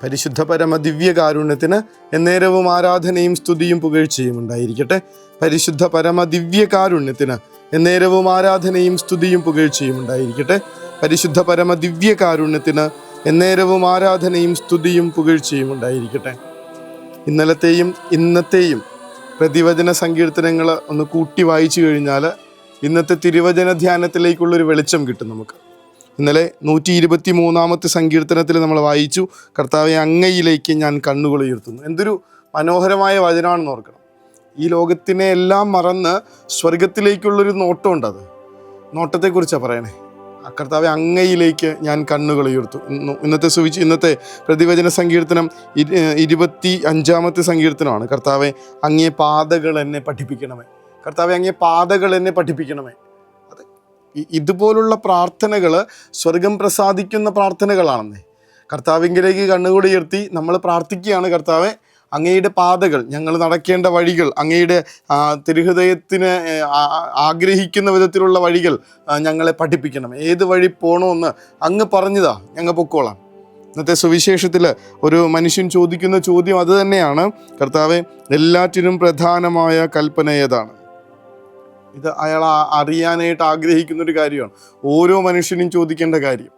പരിശുദ്ധ പരമ ദിവ്യകാരുണ്യത്തിന് എന്നേരവും ആരാധനയും സ്തുതിയും പുകഴ്ചയും ഉണ്ടായിരിക്കട്ടെ. പരിശുദ്ധ പരമ ദിവ്യകാരുണ്യത്തിന് എന്നേരവും ആരാധനയും സ്തുതിയും പുകഴ്ചയും ഉണ്ടായിരിക്കട്ടെ. പരിശുദ്ധ പരമ ദിവ്യകാരുണ്യത്തിന് എന്നേരവും ആരാധനയും സ്തുതിയും പുകഴ്ചയും ഉണ്ടായിരിക്കട്ടെ. ഇന്നലത്തെയും ഇന്നത്തെയും പ്രതിവചന സങ്കീർത്തനങ്ങൾ ഒന്ന് കൂട്ടി വായിച്ചു കഴിഞ്ഞാൽ ഇന്നത്തെ തിരുവചന ധ്യാനത്തിലേക്കുള്ളൊരു വെളിച്ചം കിട്ടും നമുക്ക്. ഇന്നലെ 123 സങ്കീർത്തനത്തിൽ നമ്മൾ വായിച്ചു, കർത്താവെ അങ്ങയിലേക്ക് ഞാൻ കണ്ണുകൾ ഉയർത്തുന്നു. എന്തൊരു മനോഹരമായ വചനമാണെന്ന് ഓർക്കണം. ഈ ലോകത്തിനെ എല്ലാം മറന്ന് സ്വർഗത്തിലേക്കുള്ളൊരു നോട്ടമുണ്ട്. അത് നോട്ടത്തെക്കുറിച്ചാണ് പറയണേ. കർത്താവെ അങ്ങയിലേക്ക് ഞാൻ കണ്ണുകൾ ഉയർത്തുന്നു. ഇന്നത്തെ പ്രതിവചന സങ്കീർത്തനം 25 സങ്കീർത്തനമാണ്. കർത്താവെ അങ്ങേ പാതകൾ എന്നെ പഠിപ്പിക്കണമേ. കർത്താവെ അങ്ങേ പാതകൾ എന്നെ പഠിപ്പിക്കണമേ. ഇതുപോലുള്ള പ്രാർത്ഥനകൾ സ്വർഗം പ്രസാദിക്കുന്ന പ്രാർത്ഥനകളാണെന്നേ. കർത്താവിങ്കിലേക്ക് കണ്ണുകൂടി ഉയർത്തി നമ്മൾ പ്രാർത്ഥിക്കുകയാണ്, കർത്താവെ അങ്ങയുടെ പാതകൾ, ഞങ്ങൾ നടക്കേണ്ട വഴികൾ, അങ്ങയുടെ തിരുഹൃദയത്തിന് ആഗ്രഹിക്കുന്ന വിധത്തിലുള്ള വഴികൾ ഞങ്ങളെ പഠിപ്പിക്കണം. ഏത് വഴി പോകണമെന്ന് അങ്ങ് പറഞ്ഞതാ, ഞങ്ങൾ പൊക്കോളാം. ഇന്നത്തെ സുവിശേഷത്തിൽ ഒരു മനുഷ്യൻ ചോദിക്കുന്ന ചോദ്യം അത് തന്നെയാണ്, കർത്താവെ എല്ലാറ്റിനും പ്രധാനമായ കൽപ്പന ഏതാണ്? ഇത് അയാൾ അറിയാനായിട്ട് ആഗ്രഹിക്കുന്നൊരു കാര്യമാണ്. ഓരോ മനുഷ്യനും ചോദിക്കേണ്ട കാര്യം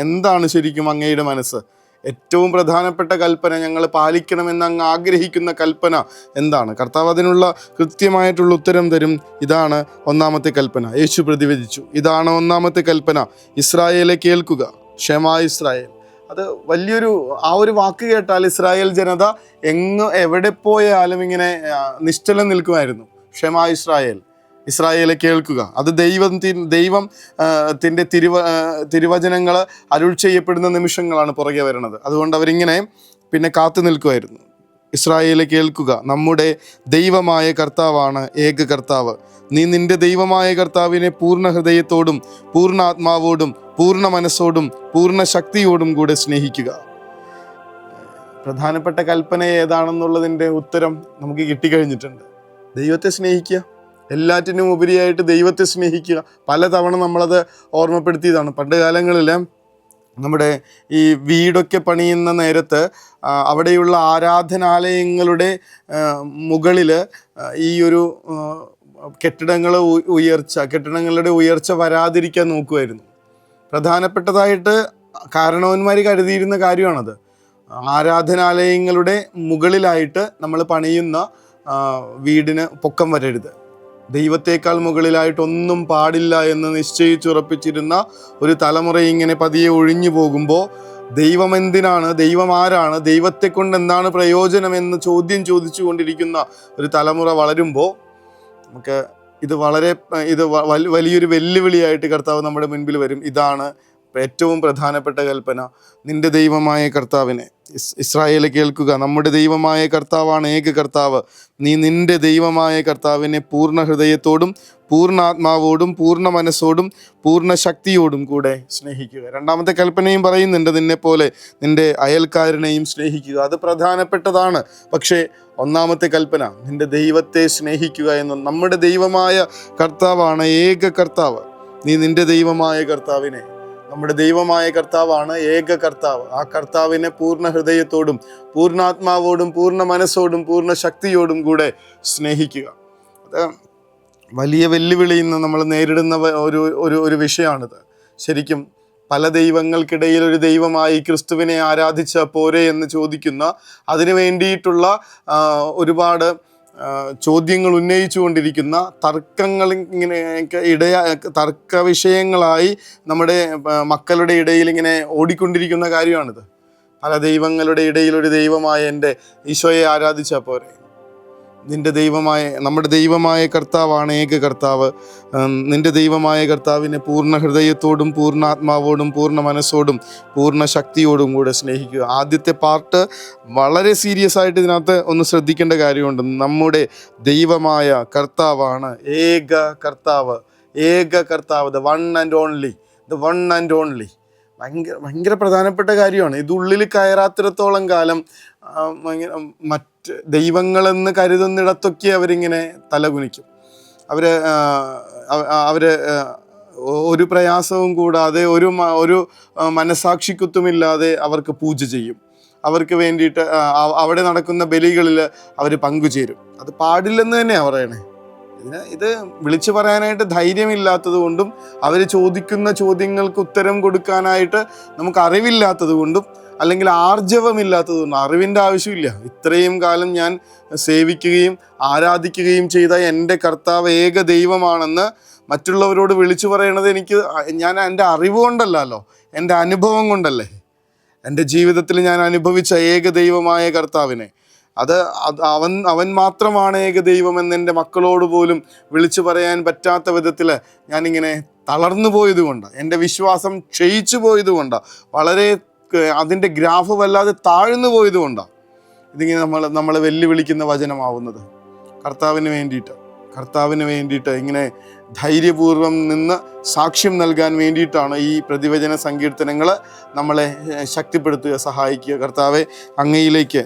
എന്താണ് ശരിക്കും അങ്ങയുടെ മനസ്സ്? ഏറ്റവും പ്രധാനപ്പെട്ട കൽപ്പന, ഞങ്ങൾ പാലിക്കണമെന്ന് അങ്ങ് ആഗ്രഹിക്കുന്ന കൽപ്പന എന്താണ്? കർത്താവ് അതിനുള്ള കൃത്യമായിട്ടുള്ള ഉത്തരം തരും. ഇതാണ് ഒന്നാമത്തെ കൽപ്പന. യേശു പ്രതിവചിച്ചു, ഇതാണ് ഒന്നാമത്തെ കൽപ്പന, ഇസ്രായേലെ കേൾക്കുക, ക്ഷമാ ഇസ്രായേൽ. അത് വലിയൊരു ഒരു വാക്ക് കേട്ടാൽ ഇസ്രായേൽ ജനത എവിടെ പോയാലും ഇങ്ങനെ നിശ്ചലം നിൽക്കുമായിരുന്നു. ക്ഷമാ ഇസ്രായേൽ, ഇസ്രായേലെ കേൾക്കുക. അത് ദൈവത്തിൻ്റെ തിരുവചനങ്ങൾ അരുൾ ചെയ്യപ്പെടുന്ന നിമിഷങ്ങളാണ് പുറകെ വരുന്നത്. അതുകൊണ്ട് അവരിങ്ങനെ പിന്നെ കാത്തു നിൽക്കുമായിരുന്നു. ഇസ്രായേലെ കേൾക്കുക, നമ്മുടെ ദൈവമായ കർത്താവാണ് ഏക കർത്താവ്. നീ നിന്റെ ദൈവമായ കർത്താവിനെ പൂർണ്ണ ഹൃദയത്തോടും പൂർണ്ണ ആത്മാവോടും പൂർണ്ണ മനസ്സോടും പൂർണ്ണ ശക്തിയോടും കൂടെ സ്നേഹിക്കുക. പ്രധാനപ്പെട്ട കൽപ്പന ഏതാണെന്നുള്ളതിൻ്റെ ഉത്തരം നമുക്ക് കിട്ടിക്കഴിഞ്ഞിട്ടുണ്ട്. ദൈവത്തെ സ്നേഹിക്കുക, എല്ലാറ്റിനും ഉപരിയായിട്ട് ദൈവത്തെ സ്നേഹിക്കുക. പലതവണ നമ്മളത് ഓർമ്മപ്പെടുത്തിയതാണ്. പണ്ട് കാലങ്ങളിൽ നമ്മുടെ ഈ വീടൊക്കെ പണിയുന്ന നേരത്ത് അവിടെയുള്ള ആരാധനാലയങ്ങളുടെ മുകളിൽ ഈ ഒരു കെട്ടിടങ്ങളുടെ ഉയർച്ച വരാതിരിക്കാൻ നോക്കുമായിരുന്നു. പ്രധാനപ്പെട്ടതായിട്ട് കാരണവന്മാർ കരുതിയിരുന്ന കാര്യമാണത്. ആരാധനാലയങ്ങളുടെ മുകളിലായിട്ട് നമ്മൾ പണിയുന്ന വീടിന് പൊക്കം വരരുത്, ദൈവത്തേക്കാൾ മുകളിലായിട്ടൊന്നും പാടില്ല എന്ന് നിശ്ചയിച്ചുറപ്പിച്ചിരുന്ന ഒരു തലമുറ ഇങ്ങനെ പതിയെ ഒഴിഞ്ഞു പോകുമ്പോൾ ദൈവം എന്തിനാണ്, ദൈവം ആരാണ്, ദൈവത്തെ കൊണ്ട് എന്താണ് പ്രയോജനമെന്ന് ചോദ്യം ചോദിച്ചു കൊണ്ടിരിക്കുന്ന ഒരു തലമുറ വളരുമ്പോൾ നമുക്ക് ഇത് വലിയൊരു വെല്ലുവിളിയായിട്ട് കർത്താവ് നമ്മുടെ മുൻപിൽ വരും. ഇതാണ് ഏറ്റവും പ്രധാനപ്പെട്ട കൽപ്പന, നിന്റെ ദൈവമായ കർത്താവിനെ. ഇസ്രായേലെ കേൾക്കുക, നമ്മുടെ ദൈവമായ കർത്താവാണ് ഏക കർത്താവ്. നീ നിന്റെ ദൈവമായ കർത്താവിനെ പൂർണ്ണ ഹൃദയത്തോടും പൂർണ്ണ ആത്മാവോടും പൂർണ്ണ മനസ്സോടും പൂർണ്ണ ശക്തിയോടും കൂടെ സ്നേഹിക്കുക. രണ്ടാമത്തെ കൽപ്പനയും പറയുന്നുണ്ട്, നിന്നെപ്പോലെ നിന്റെ അയൽക്കാരനെയും സ്നേഹിക്കുക. അത് പ്രധാനപ്പെട്ടതാണ്. പക്ഷേ ഒന്നാമത്തെ കൽപ്പന നിന്റെ ദൈവത്തെ സ്നേഹിക്കുക എന്നും, നമ്മുടെ ദൈവമായ കർത്താവാണ് ഏക കർത്താവ്. നീ നിന്റെ ദൈവമായ കർത്താവിനെ, നമ്മുടെ ദൈവമായ കർത്താവാണ് ഏക കർത്താവ്, ആ കർത്താവിനെ പൂർണ്ണ ഹൃദയത്തോടും പൂർണ്ണാത്മാവോടും പൂർണ്ണ മനസ്സോടും പൂർണ്ണ ശക്തിയോടും കൂടെ സ്നേഹിക്കുക. അത് വലിയ വെല്ലുവിളി ഇന്ന് നമ്മൾ നേരിടുന്ന ഒരു വിഷയമാണിത്. ശരിക്കും പല ദൈവങ്ങൾക്കിടയിൽ ഒരു ദൈവമായി ക്രിസ്തുവിനെ ആരാധിച്ച പോരെ എന്ന് ചോദിക്കുന്ന, അതിനു വേണ്ടിയിട്ടുള്ള ഒരുപാട് ചോദ്യങ്ങൾ ഉന്നയിച്ചുകൊണ്ടിരിക്കുന്ന തർക്കങ്ങൾ തർക്ക വിഷയങ്ങളായി നമ്മുടെ മക്കളുടെ ഇടയിൽ ഇങ്ങനെ ഓടിക്കൊണ്ടിരിക്കുന്ന കാര്യമാണിത്. പല ദൈവങ്ങളുടെ ഇടയിൽ ഒരു ദൈവമായ എൻ്റെ ഈശോയെ ആരാധിച്ചാൽ പോരെ? നമ്മുടെ ദൈവമായ കർത്താവാണ് ഏക കർത്താവ്. നിന്റെ ദൈവമായ കർത്താവിനെ പൂർണ്ണ ഹൃദയത്തോടും പൂർണ്ണ ആത്മാവോടും പൂർണ്ണ മനസ്സോടും പൂർണ്ണ ശക്തിയോടും കൂടെ സ്നേഹിക്കുക. ആദ്യത്തെ പാർട്ട് വളരെ സീരിയസ് ആയിട്ട് ഇതിനകത്ത് ഒന്ന് ശ്രദ്ധിക്കേണ്ട കാര്യമുണ്ട്. നമ്മുടെ ദൈവമായ കർത്താവാണ് ഏക കർത്താവ്, ഏക കർത്താവ്, ദ വൺ ആൻഡ് ഓൺലി. ഭയങ്കര പ്രധാനപ്പെട്ട കാര്യമാണ്. ഇത് ഉള്ളിൽ കയറാത്തിടത്തോളം കാലം മറ്റ് ദൈവങ്ങളെന്ന് കരുതുന്നിടത്തൊക്കെ അവരിങ്ങനെ തലകുനിക്കും. അവർ ഒരു പ്രയാസവും കൂടാതെ ഒരു മനസാക്ഷിക്കുത്തുമില്ലാതെ അവർക്ക് പൂജ ചെയ്യും. അവർക്ക് വേണ്ടിയിട്ട് അവിടെ നടക്കുന്ന ബലികളിൽ അവർ പങ്കുചേരും. അത് പാടില്ലെന്ന് തന്നെയാണ് പറയണേ. ഇത് വിളിച്ചു പറയാനായിട്ട് ധൈര്യമില്ലാത്തത് കൊണ്ടും അവർ ചോദിക്കുന്ന ചോദ്യങ്ങൾക്ക് ഉത്തരം കൊടുക്കാനായിട്ട് നമുക്ക് അറിവില്ലാത്തത് കൊണ്ടും അല്ലെങ്കിൽ ആർജവമില്ലാത്തത് കൊണ്ടും. അറിവിൻ്റെ ആവശ്യമില്ല. ഇത്രയും കാലം ഞാൻ സേവിക്കുകയും ആരാധിക്കുകയും ചെയ്ത എൻ്റെ കർത്താവ് ഏക ദൈവമാണെന്ന് മറ്റുള്ളവരോട് വിളിച്ചു പറയണത് ഞാൻ എൻ്റെ അറിവ് കൊണ്ടല്ലല്ലോ, എൻ്റെ അനുഭവം കൊണ്ടല്ലേ. എൻ്റെ ജീവിതത്തിൽ ഞാൻ അനുഭവിച്ച ഏക ദൈവമായ കർത്താവിനെ, അവൻ മാത്രമാണ് ഏക ദൈവം എന്ന് എൻ്റെ മക്കളോട് പോലും വിളിച്ചു പറയാൻ പറ്റാത്ത വിധത്തിൽ ഞാനിങ്ങനെ തളർന്നു പോയത് കൊണ്ടാണ്, എൻ്റെ വിശ്വാസം ക്ഷയിച്ചു പോയത് കൊണ്ടാണ്, വളരെ അതിൻ്റെ ഗ്രാഫ് വല്ലാതെ താഴ്ന്നു പോയത് കൊണ്ടാണ് ഇതിങ്ങനെ നമ്മളെ വെല്ലുവിളിക്കുന്ന വചനമാവുന്നത്. കർത്താവിന് വേണ്ടിയിട്ട് ഇങ്ങനെ ധൈര്യപൂർവ്വം നിന്ന് സാക്ഷ്യം നൽകാൻ വേണ്ടിയിട്ടാണ് ഈ പ്രതിവചന സങ്കീർത്തനങ്ങൾ നമ്മളെ ശക്തിപ്പെടുത്തുക, സഹായിക്കുക. കർത്താവെ, അങ്ങയിലേക്ക്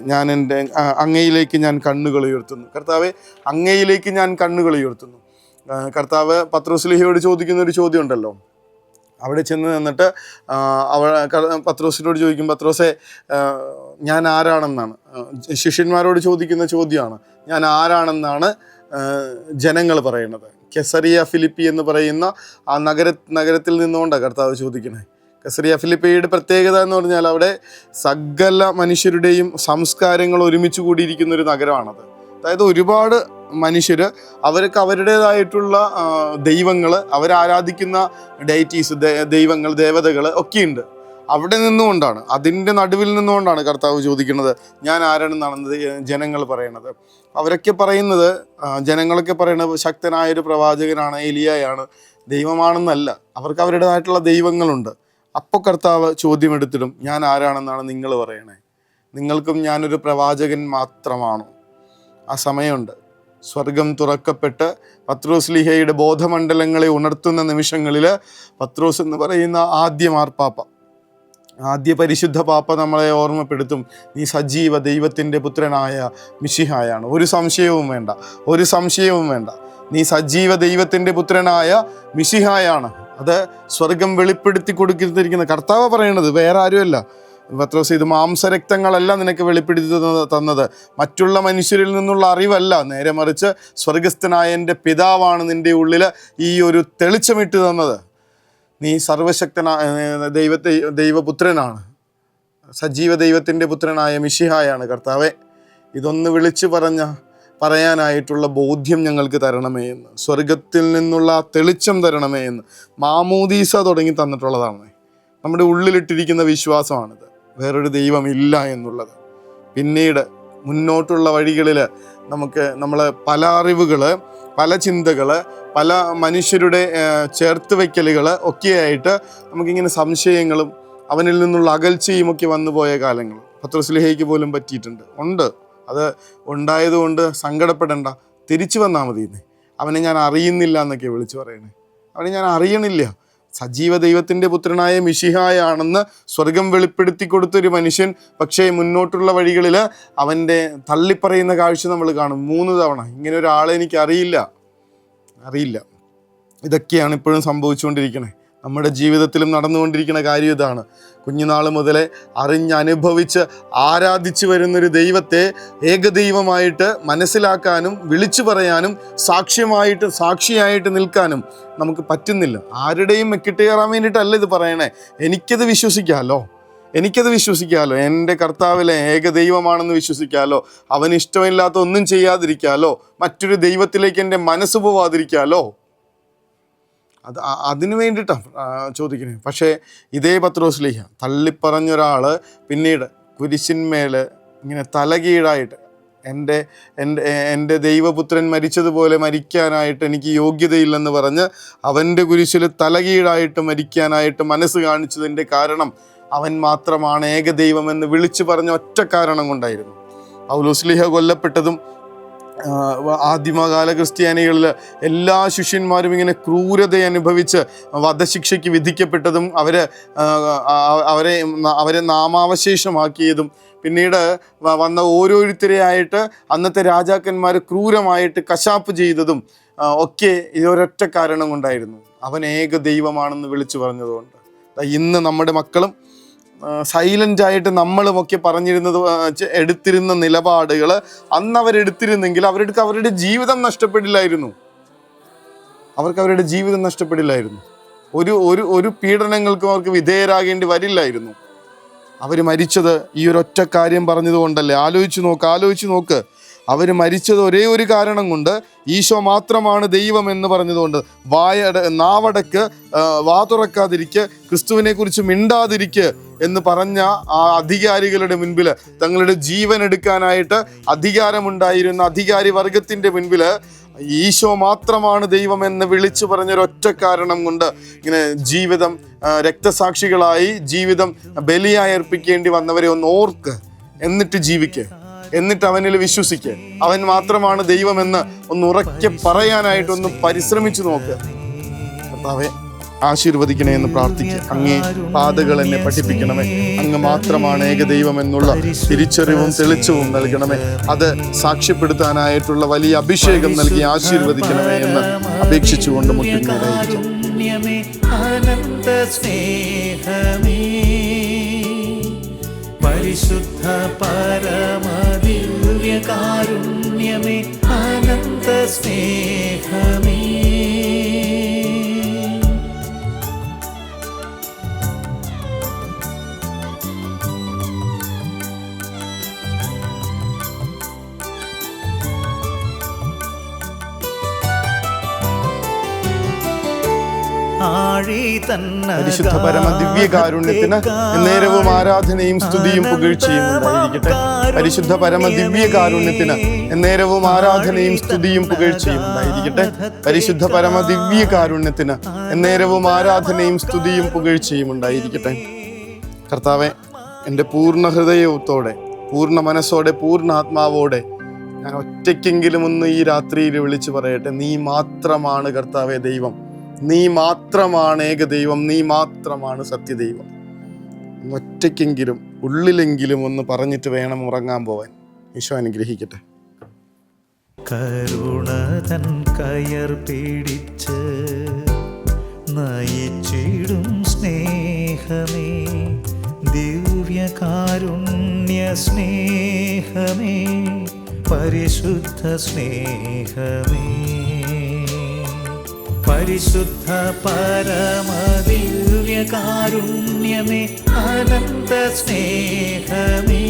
ഞാൻ കണ്ണുകൾ ഉയർത്തുന്നു. കർത്താവെ, അങ്ങയിലേക്ക് ഞാൻ കണ്ണുകൾ ഉയർത്തുന്നു. കർത്താവ് പത്രോസ്ലീഹയോട് ചോദിക്കുന്ന ഒരു ചോദ്യം ഉണ്ടല്ലോ. അവിടെ ചെന്ന് നിന്നിട്ട് പത്രോസിനോട് ചോദിക്കും, പത്രോസെ ഞാൻ ആരാണെന്നാണ്. ശിഷ്യന്മാരോട് ചോദിക്കുന്ന ചോദ്യമാണ്, ഞാൻ ആരാണെന്നാണ് ജനങ്ങൾ പറയുന്നത്. കെസറിയ ഫിലിപ്പി എന്ന് പറയുന്ന ആ നഗരത്തിൽ നിന്നുകൊണ്ടാണ് കർത്താവ് ചോദിക്കണേ. കെസറിയ ഫിലിപ്പിയുടെ പ്രത്യേകത എന്ന് പറഞ്ഞാൽ അവിടെ സകല മനുഷ്യരുടെയും സംസ്കാരങ്ങൾ ഒരുമിച്ച് കൂടിയിരിക്കുന്ന ഒരു നഗരമാണത്. അതായത് ഒരുപാട് മനുഷ്യർ, അവർക്ക് അവരുടേതായിട്ടുള്ള ദൈവങ്ങൾ, അവരാരാധിക്കുന്ന ഡൈറ്റീസ്, ദൈവങ്ങൾ, ദേവതകൾ ഒക്കെയുണ്ട്. അവിടെ നിന്നുകൊണ്ടാണ്, അതിൻ്റെ നടുവിൽ നിന്നുകൊണ്ടാണ് കർത്താവ് ചോദിക്കുന്നത്, ഞാൻ ആരാണെന്നാണ് ജനങ്ങൾ പറയണത്. അവരൊക്കെ പറയുന്നത്, ജനങ്ങളൊക്കെ പറയുന്നത് ശക്തനായൊരു പ്രവാചകനാണ്, എലിയായാണ്, ദൈവമാണെന്നല്ല. അവർക്ക് അവരുടേതായിട്ടുള്ള ദൈവങ്ങളുണ്ട്. അപ്പോൾ കർത്താവ് ചോദ്യം എടുത്തിടും, ഞാൻ ആരാണെന്നാണ് നിങ്ങൾ പറയണേ? നിങ്ങൾക്കും ഞാനൊരു പ്രവാചകൻ മാത്രമാണോ? ആ സമയമുണ്ട്. സ്വർഗം തുറക്കപ്പെട്ട് പത്രോസ്ലീഹയുടെ ബോധമണ്ഡലങ്ങളെ ഉണർത്തുന്ന നിമിഷങ്ങളിൽ പത്രോസ് എന്ന് പറയുന്ന ആദ്യ പരിശുദ്ധ പാപ്പ നമ്മളെ ഓർമ്മപ്പെടുത്തും, നീ സജീവ ദൈവത്തിൻ്റെ പുത്രനായ മിശിഹായാണ്. ഒരു സംശയവും വേണ്ട. നീ സജീവ ദൈവത്തിൻ്റെ പുത്രനായ മിശിഹായാണ്. അത് സ്വർഗം വെളിപ്പെടുത്തി കൊടുത്തിരിക്കുന്ന കർത്താവ് പറയണത്, വേറെ ആരുമല്ല. പത്രോസ്, ഇത് മാംസരക്തങ്ങളല്ല നിനക്ക് വെളിപ്പെടുത്തി തന്നത്, മറ്റുള്ള മനുഷ്യരിൽ നിന്നുള്ള അറിവല്ല, നേരെ മറിച്ച് സ്വർഗസ്ഥനായ എൻ്റെ പിതാവാണ് നിൻ്റെ ഉള്ളിൽ ഈ ഒരു തെളിച്ചമിട്ട് തന്നത്. നീ സർവശക്തനായ ദൈവപുത്രനാണ്, സജീവ ദൈവത്തിൻ്റെ പുത്രനായ മിശിഹായാണ്. കർത്താവെ, ഇതൊന്ന് വിളിച്ചു പറയാനായിട്ടുള്ള ബോധ്യം ഞങ്ങൾക്ക് തരണമേ എന്ന്, സ്വർഗത്തിൽ നിന്നുള്ള തെളിച്ചം തരണമേ എന്ന് മാമോദീസ തുടങ്ങി തന്നിട്ടുള്ളതാണ്. നമ്മുടെ ഉള്ളിലിട്ടിരിക്കുന്ന വിശ്വാസമാണിത്, വേറൊരു ദൈവമില്ല എന്നുള്ളത്. പിന്നീട് മുന്നോട്ടുള്ള വഴികളിൽ നമ്മളെ പല അറിവുകൾ, പല ചിന്തകൾ, പല മനുഷ്യരുടെ ചേർത്ത് വയ്ക്കലുകൾ ഒക്കെയായിട്ട് നമുക്കിങ്ങനെ സംശയങ്ങളും അവനിൽ നിന്നുള്ള അകൽച്ചയും ഒക്കെ വന്നു പോയ കാലങ്ങൾ പത്രോസ്ലീഹയ്ക്ക് പോലും ഉണ്ട്. അത് ഉണ്ടായതുകൊണ്ട് സങ്കടപ്പെടേണ്ട, തിരിച്ചു വന്നാൽ മതി. അവനെ ഞാൻ അറിയുന്നില്ല എന്നൊക്കെ വിളിച്ചു പറയണേ. അവനെ ഞാൻ അറിയണില്ല. സജീവ ദൈവത്തിൻ്റെ പുത്രനായ മിശിഹായാണെന്ന് സ്വർഗം വെളിപ്പെടുത്തി കൊടുത്തൊരു മനുഷ്യൻ, പക്ഷേ മുന്നോട്ടുള്ള വഴികളിൽ അവൻ്റെ തള്ളിപ്പറയുന്ന കാഴ്ച നമ്മൾ കാണും. 3 തവണ ഇങ്ങനെ ഒരാളെ എനിക്ക് അറിയില്ല. ഇതൊക്കെയാണ് ഇപ്പോഴും സംഭവിച്ചുകൊണ്ടിരിക്കണേ. നമ്മുടെ ജീവിതത്തിലും നടന്നുകൊണ്ടിരിക്കുന്ന കാര്യം ഇതാണ്. കുഞ്ഞുനാൾ മുതലേ അറിഞ്ഞനുഭവിച്ച് ആരാധിച്ചു വരുന്നൊരു ദൈവത്തെ ഏകദൈവമായിട്ട് മനസ്സിലാക്കാനും വിളിച്ചു പറയാനും സാക്ഷിയായിട്ട് നിൽക്കാനും നമുക്ക് പറ്റുന്നില്ല. ആരുടെയും മെക്കിട്ടേറാൻ വേണ്ടിയിട്ടല്ല ഇത് പറയണേ. എനിക്കത് വിശ്വസിക്കാമല്ലോ. എൻ്റെ കർത്താവിലെ ഏകദൈവമാണെന്ന് വിശ്വസിക്കാമല്ലോ. അവന് ഇഷ്ടമില്ലാത്ത ഒന്നും ചെയ്യാതിരിക്കാമല്ലോ. മറ്റൊരു ദൈവത്തിലേക്ക് എൻ്റെ മനസ്സ് പോവാതിരിക്കാമല്ലോ. അതിനു വേണ്ടിയിട്ടാണ് ചോദിക്കണേ. പക്ഷേ ഇതേ പത്രോസ്ലീഹ തള്ളിപ്പറഞ്ഞൊരാൾ പിന്നീട് കുരിശിന്മേൽ ഇങ്ങനെ തലകീഴായിട്ട് എൻ്റെ ദൈവപുത്രൻ മരിച്ചതുപോലെ മരിക്കാനായിട്ട് എനിക്ക് യോഗ്യതയില്ലെന്ന് പറഞ്ഞ് അവൻ്റെ കുരിശിൽ തലകീഴായിട്ട് മരിക്കാനായിട്ട് മനസ്സ് കാണിച്ചതിൻ്റെ കാരണം അവൻ മാത്രമാണ് ഏകദൈവമെന്ന് വിളിച്ചു പറഞ്ഞ ഒറ്റ കാരണം കൊണ്ടായിരുന്നു. പൗലോസ്ലീഹ കൊല്ലപ്പെട്ടതും ആദിമകാല ക്രിസ്ത്യാനികളിൽ എല്ലാ ശിഷ്യന്മാരും ഇങ്ങനെ ക്രൂരത അനുഭവിച്ച് വധശിക്ഷയ്ക്ക് വിധിക്കപ്പെട്ടതും അവരെ നാമാവശേഷമാക്കിയതും പിന്നീട് വന്ന ഓരോരുത്തരെയായിട്ട് അന്നത്തെ രാജാക്കന്മാർ ക്രൂരമായിട്ട് കശാപ്പ് ചെയ്തതും ഒക്കെ ഇതൊരൊറ്റ കാരണം കൊണ്ടായിരുന്നു. അവൻ ഏക ദൈവമാണെന്ന് വിളിച്ചു പറഞ്ഞതുകൊണ്ട്. ഇന്ന് നമ്മുടെ മക്കളും സൈലൻ്റ് ആയിട്ട് നമ്മളുമൊക്കെ പറഞ്ഞിരുന്നത് എടുത്തിരുന്ന നിലപാടുകൾ അന്ന് അവരെടുത്തിരുന്നെങ്കിൽ അവരുടെ ജീവിതം നഷ്ടപ്പെടില്ലായിരുന്നു. അവരുടെ ജീവിതം നഷ്ടപ്പെടില്ലായിരുന്നു. ഒരു പീഡനങ്ങൾക്കും അവർക്ക് വിധേയരാകേണ്ടി വരില്ലായിരുന്നു. അവർ മരിച്ചത് ഈ ഒരൊറ്റ കാര്യം പറഞ്ഞതുകൊണ്ടല്ലേ? ആലോചിച്ച് നോക്ക്. അവർ മരിച്ചത് ഒരേ ഒരു കാരണം കൊണ്ട്, ഈശോ മാത്രമാണ് ദൈവം എന്ന് പറഞ്ഞതുകൊണ്ട്. നാവടക്ക്, വാ തുറക്കാതിരിക്കുക, ക്രിസ്തുവിനെ കുറിച്ച് മിണ്ടാതിരിക്കുക എന്ന് പറഞ്ഞ ആ അധികാരികളുടെ മുൻപിൽ, തങ്ങളുടെ ജീവൻ എടുക്കാനായിട്ട് അധികാരമുണ്ടായിരുന്ന അധികാരി വർഗത്തിൻ്റെ മുൻപിൽ ഈശോ മാത്രമാണ് ദൈവം എന്ന് വിളിച്ചു പറഞ്ഞൊരൊറ്റ കാരണം കൊണ്ട് ഇങ്ങനെ ജീവിതം രക്തസാക്ഷികളായി ജീവിതം ബലിയായി അർപ്പിക്കേണ്ടി വന്നവരെ ഒന്ന് ഓർക്ക്, എന്നിട്ട് ജീവിക്കുക, എന്നിട്ട് അവനിൽ വിശ്വസിക്കുക. അവൻ മാത്രമാണ് ദൈവമെന്ന് ഒന്ന് ഉറക്കെ പറയാനായിട്ടൊന്ന് പരിശ്രമിച്ചു നോക്കുക. കർത്താവേ, ആശീർവദിക്കണേ എന്ന് പ്രാർത്ഥിക്കുക. അങ്ങേ പാതകൾ എന്നെ പഠിപ്പിക്കണമേ. അങ്ങ് മാത്രമാണ് ഏകദൈവം എന്നുള്ള തിരിച്ചറിവും തെളിച്ചവും നൽകണമേ. അത് സാക്ഷ്യപ്പെടുത്താനായിട്ടുള്ള വലിയ അഭിഷേകം നൽകി ആശീർവദിക്കണമേ എന്ന് അപേക്ഷിച്ചുകൊണ്ട് മുട്ടുന്നതായിരിക്കും. പരിശുദ്ധ പരമദിവ്യകാരുണ്യമേ, അനന്ത സ്നേഹമേ, പരിശുദ്ധ പരമ ദിവ്യകാരുണ്യത്തിന് നേരവും ആരാധനയും സ്തുതിയും പുകഴ്ചയും ഉണ്ടായിരിക്കട്ടെ. പരിശുദ്ധ പരമ ദിവ്യകാരുണ്യത്തിന് നേരവും ആരാധനയും സ്തുതിയും പുകഴ്ചയും ഉണ്ടായിരിക്കട്ടെ. പരിശുദ്ധ പരമ ദിവ്യകാരുണ്യത്തിന് നേരവും ആരാധനയും സ്തുതിയും പുകഴ്ചയും ഉണ്ടായിരിക്കട്ടെ. കർത്താവെ, എൻ്റെ പൂർണ്ണ ഹൃദയത്തോടെ, പൂർണ്ണ മനസ്സോടെ, പൂർണ്ണ ആത്മാവോടെ ഞാൻ ഒറ്റയ്ക്കെങ്കിലും ഒന്ന് ഈ രാത്രിയിൽ വിളിച്ചു പറയട്ടെ, നീ മാത്രമാണ് കർത്താവെ ദൈവം. നീ മാത്രമാണ് ഏകദൈവം. നീ മാത്രമാണ് സത്യദൈവം. ഒറ്റയ്ക്കെങ്കിലും ഉള്ളിലെങ്കിലും ഒന്ന് പറഞ്ഞിട്ട് വേണം ഉറങ്ങാൻ പോവാൻ. ഈശോ അനുഗ്രഹിക്കട്ടെ. കരുണതൻ കയർ പിടിച്ച് നയിച്ചിടും സ്നേഹമേ, ദിവ്യകാരുണ്യ സ്നേഹമേ, പരിശുദ്ധ സ്നേഹമേ, പരിശുദ്ധ പരമദിവ്യകാരുണ്യമേ, അനന്ത സ്നേഹമേ,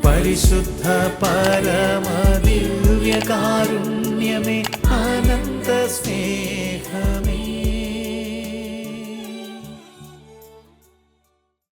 പരിശുദ്ധ പരമദിവ്യകാരുണ്യമേ, അനന്ത സ്നേഹമേ.